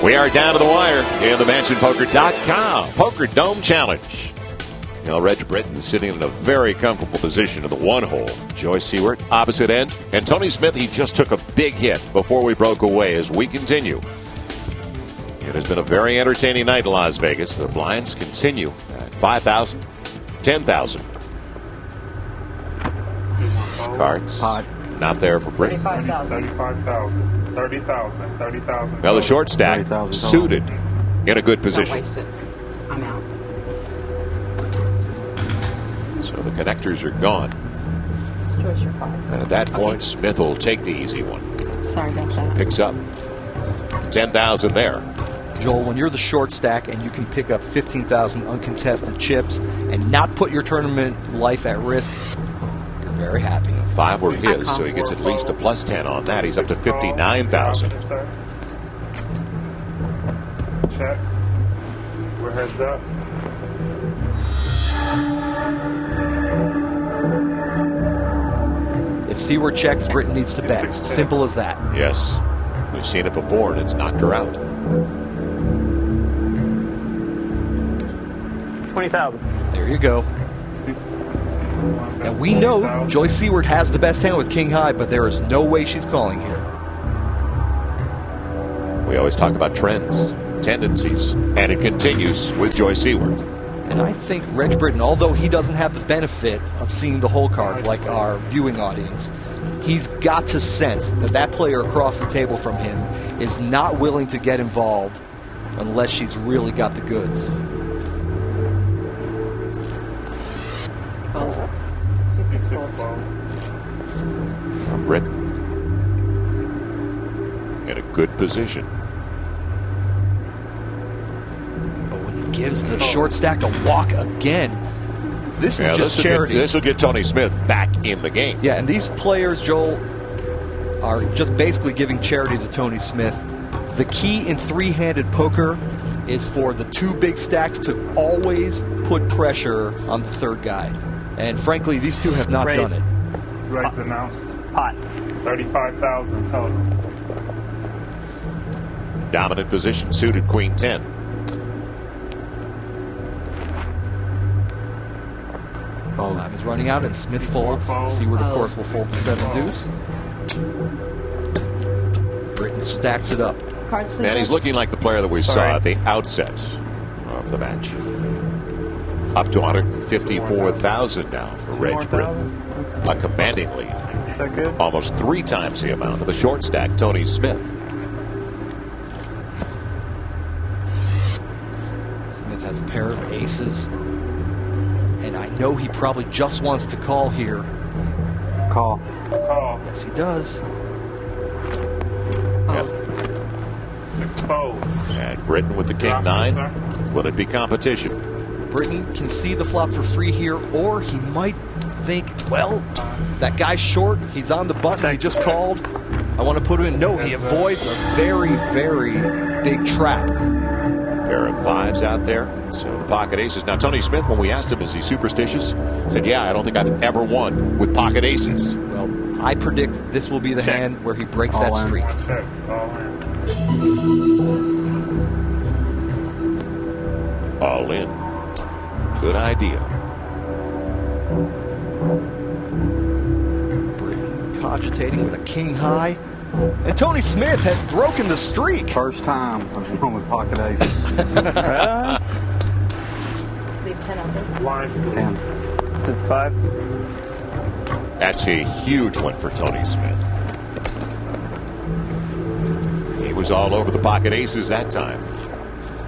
We are down to the wire in the MansionPoker.com Poker Dome Challenge. You know, Reg Britton sitting in a very comfortable position in the one hole. Joyce Seward, opposite end. And Tony Smith, he just took a big hit before we broke away as we continue. It has been a very entertaining night in Las Vegas. The blinds continue at 5,000, 10,000. Cards not there for Britton. 35,000, 30,000, 30,000. Now the short stack suited in a good position. Don't waste it. I'm out. So the connectors are gone. Joyce, you're 5. And at that point, Smith will take the easy one. Sorry about that. Picks up 10,000 there. Joel, when you're the short stack and you can pick up 15,000 uncontested chips and not put your tournament life at risk, you're very happy. 5 were his, so he gets at least a plus 10 on that. He's up to 59,000. Check. We're heads up. If Seward checks, Britton needs to bet. Simple as that. Yes. We've seen it before, and it's knocked her out. 20,000. There you go. And we know Joyce Seward has the best hand with king high, but there is no way she's calling here. We always talk about trends, tendencies, and it continues with Joyce Seward. And I think Reg Britton, although he doesn't have the benefit of seeing the hole cards like our viewing audience, he's got to sense that that player across the table from him is not willing to get involved unless she's really got the goods. Fold. So 6 folds. Britton in a good position. Gives the short stack a walk again. This is just charity. This will get Tony Smith back in the game. Yeah, and these players, Joel, are just basically giving charity to Tony Smith. The key in three-handed poker is for the 2 big stacks to always put pressure on the third guy. And frankly, these 2 have not done it. Raise announced. Pot. 35,000 total. Dominant position, suited queen 10. Time is running out, and Smith folds. Seward, of course, will fold the 7 deuce. Britton stacks it up. Cards, please. And he's looking like the player that we saw at the outset of the match. Up to 154,000 now for Reg Britton. A commanding lead. Almost 3 times the amount of the short stack, Tony Smith. Smith has a pair of aces. And I know he probably just wants to call here. Call. Call. Yes, he does. Yep. 6 folds. And Britton with the king 9. Will it be competition? Britton can see the flop for free here, or he might think, well, that guy's short. He's on the button. He just called. I want to put him in. No, he avoids a very, very big trap. Pair of 5s out there. So the pocket aces. Now, Tony Smith, when we asked him, is he superstitious? Said, yeah, I don't think I've ever won with pocket aces. Well, I predict this will be the hand where he breaks that streak. Checks. All in. All in. Good idea. Britton cogitating with a king high. And Tony Smith has broken the streak. First time I've won with pocket aces. Leave 10 open. Lines, 10. please. Sit 5. That's a huge one for Tony Smith. He was all over the pocket aces that time.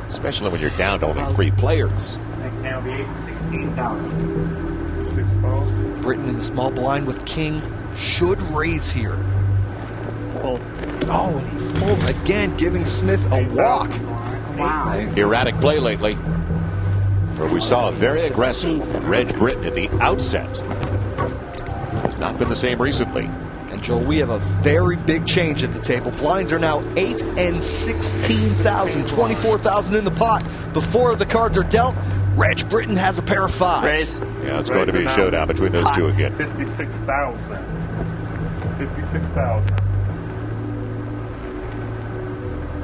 Especially when you're down to only 3 players. Next hand will be 16,000. 6 folds. Britton in the small blind with king should raise here. Fold. Oh, and he folds again, giving Smith a walk. Wow. Erratic play lately. Where we saw a very aggressive Reg Britton at the outset. Has not been the same recently. And Joel, we have a very big change at the table. Blinds are now 8 and 16,000, 24,000 in the pot. Before the cards are dealt, Reg Britton has a pair of 5s. Raise. Yeah, it's going to be a showdown between those 2 again. 56,000. 56,000.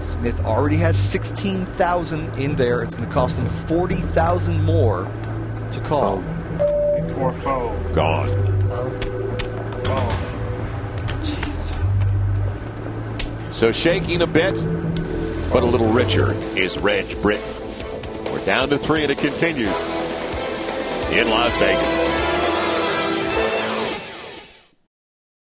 Smith already has 16,000 in there. It's going to cost him 40,000 more to call. 4 fold. Gone. Fold. So shaking a bit, but a little richer is Reg Britton. We're down to 3 and it continues in Las Vegas.